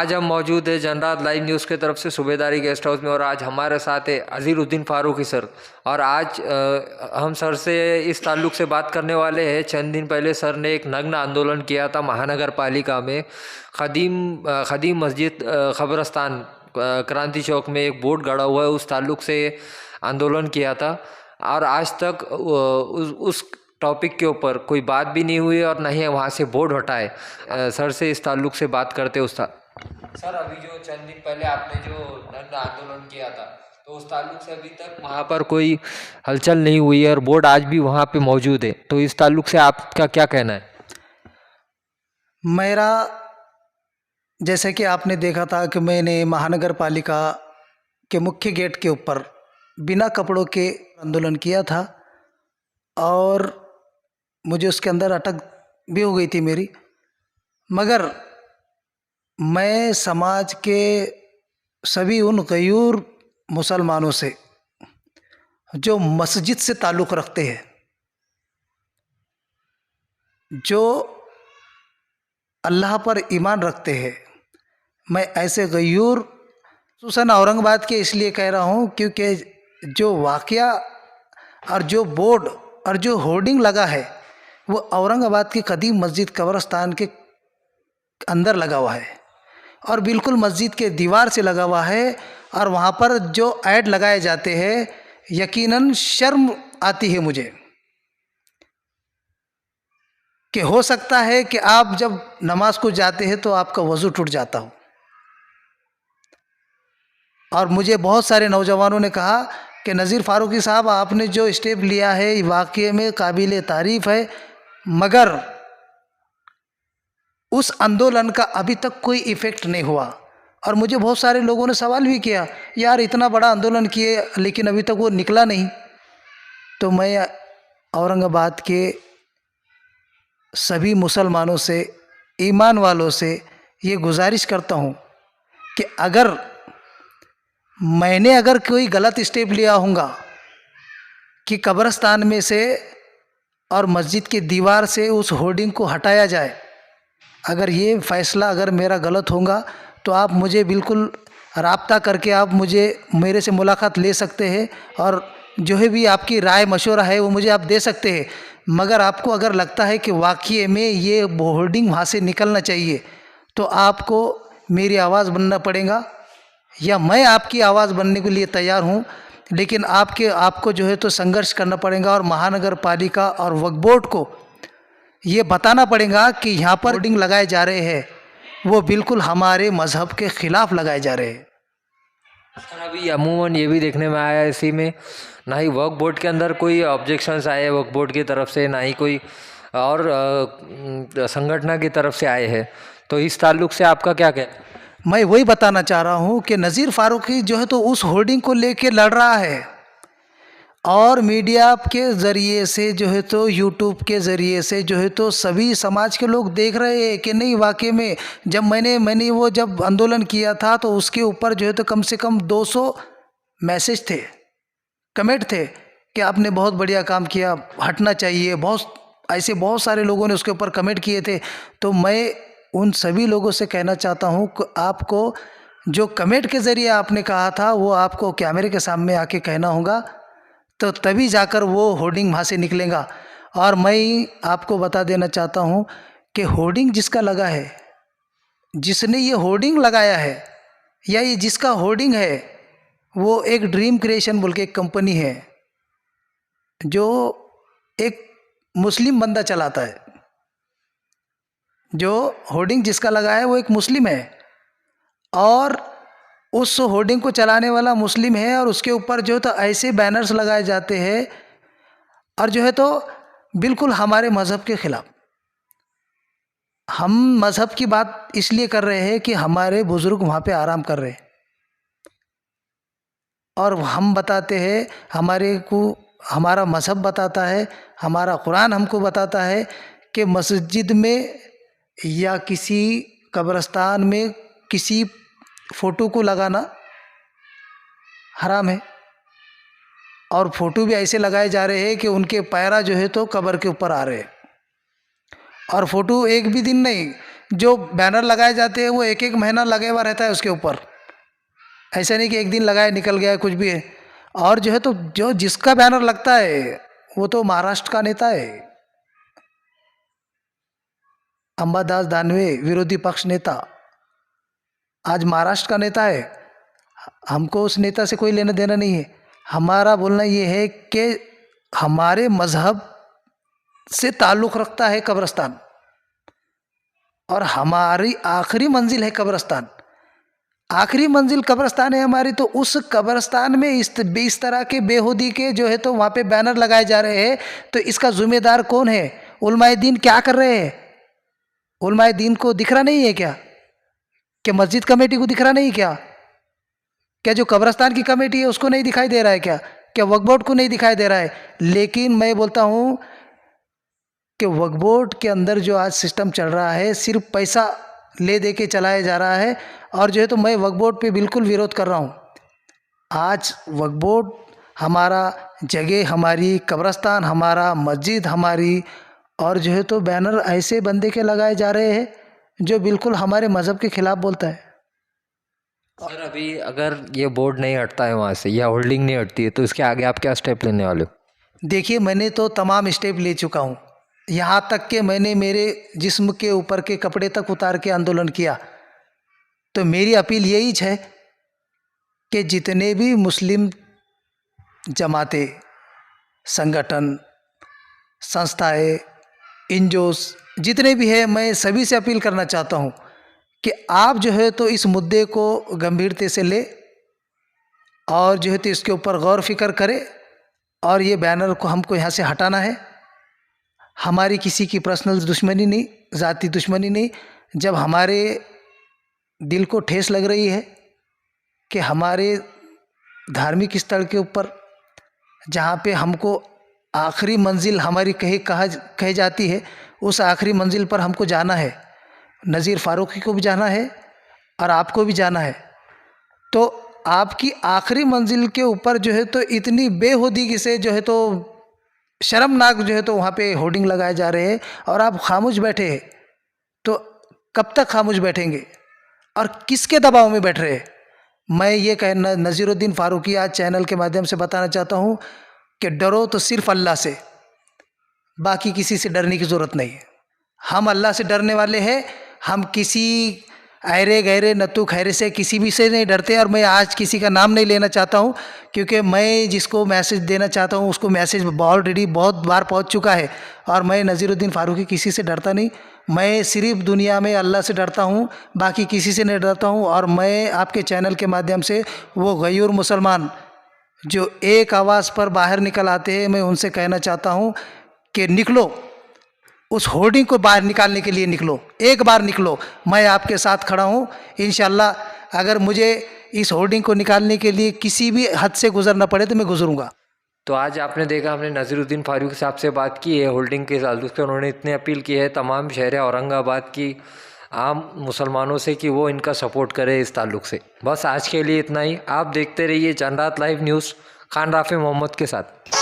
आज हम मौजूद है जनरात लाइव न्यूज़ के तरफ से सूबेदारी गेस्ट हाउस में और आज हमारे साथ है अजीरुद्दीन फारूकी सर। और आज हम सर से इस ताल्लुक़ से बात करने वाले हैं। चंद दिन पहले सर ने एक नग्न आंदोलन किया था महानगर पालिका में खदीम मस्जिद ख़बरस्तान क्रांति चौक में एक बोर्ड गड़ा हुआ है, उस ताल्लुक़ से आंदोलन किया था। और आज तक उस टॉपिक के ऊपर कोई बात भी नहीं हुई और न ही वहाँ से बोर्ड हटाए। सर से इस ताल्लुक़ से बात करते सर, अभी जो चंद दिन पहले आपने जो नग्न आंदोलन किया था तो उस ताल्लुक़ से अभी तक वहाँ पर कोई हलचल नहीं हुई है और बोर्ड आज भी वहाँ पे मौजूद है, तो इस ताल्लुक़ से आपका क्या कहना है? मेरा जैसे कि आपने देखा था कि मैंने महानगर पालिका के मुख्य गेट के ऊपर बिना कपड़ों के आंदोलन किया था और मुझे उसके अंदर अटक भी हो गई थी मेरी, मगर मैं समाज के सभी उन गयूर मुसलमानों से जो मस्जिद से ताल्लुक़ रखते हैं, जो अल्लाह पर ईमान रखते हैं, मैं ऐसे गयूर खुसूसन औरंगाबाद के इसलिए कह रहा हूँ क्योंकि जो वाक़या और जो बोर्ड और जो होर्डिंग लगा है वो औरंगाबाद की कदीम मस्जिद कब्रस्तान के अंदर लगा हुआ है और बिल्कुल मस्जिद के दीवार से लगा हुआ है। और वहाँ पर जो ऐड लगाए जाते हैं, यकीनन शर्म आती है मुझे कि हो सकता है कि आप जब नमाज को जाते हैं तो आपका वज़ू टूट जाता हो। और मुझे बहुत सारे नौजवानों ने कहा कि नज़ीर फारूकी साहब, आपने जो स्टेप लिया है वाक़ई में काबिल तारीफ़ है, मगर उस आंदोलन का अभी तक कोई इफ़ेक्ट नहीं हुआ। और मुझे बहुत सारे लोगों ने सवाल भी किया, यार इतना बड़ा आंदोलन किए लेकिन अभी तक वो निकला नहीं। तो मैं औरंगाबाद के सभी मुसलमानों से, ईमान वालों से ये गुजारिश करता हूँ कि मैंने कोई गलत स्टेप लिया होगा कि कब्रस्तान में से और मस्जिद की दीवार से उस होर्डिंग को हटाया जाए, अगर ये फ़ैसला मेरा गलत होगा तो आप मुझे बिल्कुल राब्ता करके आप मेरे से मुलाकात ले सकते हैं और जो है भी आपकी राय मशवरा है वो मुझे आप दे सकते हैं। मगर आपको अगर लगता है कि वाक़ई में ये होर्डिंग वहाँ से निकलना चाहिए तो आपको मेरी आवाज़ बनना पड़ेगा, या मैं आपकी आवाज़ बनने के लिए तैयार हूँ, लेकिन आपको जो है तो संघर्ष करना पड़ेगा और महानगर पालिका और वक्फ बोर्ड को ये बताना पड़ेगा कि यहाँ पर होर्डिंग लगाए जा रहे हैं वो बिल्कुल हमारे मज़हब के ख़िलाफ़ लगाए जा रहे हैं। सर, अभी अमूमन ये भी देखने में आया इसी में, ना ही वक्फ बोर्ड के अंदर कोई ऑब्जेक्शंस आए वक्फ बोर्ड की तरफ से, ना ही कोई और संगठन की तरफ से आए हैं, तो इस ताल्लुक़ से आपका क्या कहना है? मैं वही बताना चाह रहा हूँ कि नज़ीर फारूकी जो है तो उस होर्डिंग को लेके लड़ रहा है और मीडिया के ज़रिए से जो है तो यूट्यूब के ज़रिए से जो है तो सभी समाज के लोग देख रहे हैं कि नहीं वाकई में जब मैंने वो जब आंदोलन किया था तो उसके ऊपर जो है तो कम से कम 200 मैसेज थे, कमेंट थे कि आपने बहुत बढ़िया काम किया, हटना चाहिए, बहुत सारे लोगों ने उसके ऊपर कमेंट किए थे। तो मैं उन सभी लोगों से कहना चाहता हूँ कि आपको जो कमेंट के ज़रिए आपने कहा था वो आपको कैमरे के सामने आके कहना होगा, तो तभी जाकर वो होर्डिंग वहाँ से निकलेगा। और मैं आपको बता देना चाहता हूँ कि होर्डिंग जिसका लगा है, जिसने ये होर्डिंग लगाया है या ये जिसका होर्डिंग है, वो एक ड्रीम क्रिएशन बोल के एक कंपनी है जो एक मुस्लिम बंदा चलाता है। जो होर्डिंग जिसका लगा है वो एक मुस्लिम है और उस होर्डिंग को चलाने वाला मुस्लिम है और उसके ऊपर जो तो ऐसे बैनर्स लगाए जाते हैं और जो है तो बिल्कुल हमारे मज़हब के ख़िलाफ़। हम मज़हब की बात इसलिए कर रहे हैं कि हमारे बुज़ुर्ग वहाँ पे आराम कर रहे हैं और हम बताते हैं, हमारा मज़हब बताता है, हमारा कुरान हमको बताता है कि मस्जिद में या किसी कब्रस्तान में किसी फ़ोटो को लगाना हराम है। और फ़ोटो भी ऐसे लगाए जा रहे हैं कि उनके पैरा जो है तो कब्र के ऊपर आ रहे हैं। और फ़ोटो एक भी दिन नहीं, जो बैनर लगाए जाते हैं वो एक एक महीना लगे हुआ रहता है उसके ऊपर। ऐसा नहीं कि एक दिन लगाए निकल गया कुछ भी है। और जो है तो जो जिसका बैनर लगता है वो तो महाराष्ट्र का नेता है, अंबादास दानवे, विरोधी पक्ष नेता, आज महाराष्ट्र का नेता है। हमको उस नेता से कोई लेना देना नहीं है। हमारा बोलना ये है कि हमारे मज़हब से ताल्लुक़ रखता है कब्रिस्तान, और हमारी आखिरी मंजिल है कब्रिस्तान। आखिरी मंजिल कब्रिस्तान है हमारी, तो उस कब्रिस्तान में इस तरह के बेहुदी के जो है तो वहाँ पे बैनर लगाए जा रहे हैं, तो इसका ज़िम्मेदार कौन है? उलमाए दीन क्या कर रहे हैं? उलमाए दीन को दिख रहा नहीं है क्या? क्या मस्जिद कमेटी को दिख रहा नहीं क्या? क्या जो कब्रिस्तान की कमेटी है उसको नहीं दिखाई दे रहा है क्या? क्या वक्फ बोर्ड को नहीं दिखाई दे रहा है? लेकिन मैं बोलता हूँ कि वक्फ बोर्ड के अंदर जो आज सिस्टम चल रहा है सिर्फ पैसा ले दे के चलाया जा रहा है, और जो है तो मैं वक्फ बोर्ड पे बिल्कुल विरोध कर रहा हूँ। आज वक्फ बोर्ड हमारा जगह, हमारी कब्रिस्तान हमारा, मस्जिद हमारी, और जो है तो बैनर ऐसे बंदे के लगाए जा रहे हैं जो बिल्कुल हमारे मज़हब के खिलाफ बोलता है। सर अभी अगर ये बोर्ड नहीं हटता है वहाँ से या होल्डिंग नहीं हटती है तो इसके आगे आप क्या स्टेप लेने वाले हो? देखिए, मैंने तो तमाम स्टेप ले चुका हूँ, यहाँ तक कि मैंने मेरे जिस्म के ऊपर के कपड़े तक उतार के आंदोलन किया। तो मेरी अपील यही है कि जितने भी मुस्लिम जमातें, संगठन, संस्थाएं, एनजीओस जितने भी हैं, मैं सभी से अपील करना चाहता हूँ कि आप जो है तो इस मुद्दे को गंभीरता से ले, और जो है तो इसके ऊपर गौर फिक्र करें, और ये बैनर को हमको यहाँ से हटाना है। हमारी किसी की पर्सनल दुश्मनी नहीं, ज़ाती दुश्मनी नहीं। जब हमारे दिल को ठेस लग रही है कि हमारे धार्मिक स्थल के ऊपर जहाँ पे हमको आखिरी मंजिल हमारी कही जाती है, उस आखिरी मंजिल पर हमको जाना है, नज़ीर फ़ारूक़ी को भी जाना है और आपको भी जाना है। तो आपकी आखिरी मंजिल के ऊपर जो है तो इतनी बेहुदगी से जो है तो शर्मनाक जो है तो वहाँ पे होर्डिंग लगाए जा रहे हैं, और आप खामोश बैठे हैं। तो कब तक खामोश बैठेंगे और किसके दबाव में बैठ रहे हैं? मैं ये कहना नज़ीरुद्दीन फ़ारूक़ी आज चैनल के माध्यम से बताना चाहता हूँ कि डरो तो सिर्फ अल्लाह से, बाकी किसी से डरने की ज़रूरत नहीं है। हम अल्लाह से डरने वाले हैं, हम किसी ऐरे गहरे नत्थु खैरे से किसी भी से नहीं डरते। और मैं आज किसी का नाम नहीं लेना चाहता हूँ, क्योंकि मैं जिसको मैसेज देना चाहता हूँ उसको मैसेज ऑलरेडी बहुत बार पहुँच चुका है। और मैं नज़ीरुद्दीन फ़ारूक़ी किसी से डरता नहीं, मैं सिर्फ दुनिया में अल्लाह से डरता हूँ, बाकी किसी से नहीं डरता हूँ। और मैं आपके चैनल के माध्यम से वो गैर मुसलमान जो एक आवाज़ पर बाहर निकल आते हैं, मैं उनसे कहना चाहता हूँ कि निकलो, उस होर्डिंग को बाहर निकालने के लिए निकलो, एक बार निकलो। मैं आपके साथ खड़ा हूँ। इंशाअल्लाह अगर मुझे इस होर्डिंग को निकालने के लिए किसी भी हद से गुजरना पड़े तो मैं गुजरूंगा। तो आज आपने देखा, हमने नज़ीरुद्दीन फ़ारूक़ी साहब से बात की है होल्डिंग के ताल्लुक़ से। उन्होंने इतनी अपील की है तमाम शहर औरंगाबाद की आम मुसलमानों से कि वो इनका सपोर्ट करें इस ताल्लुक़ से। बस आज के लिए इतना ही। आप देखते रहिए जनरात लाइव न्यूज़, खान राफी मोहम्मद के साथ।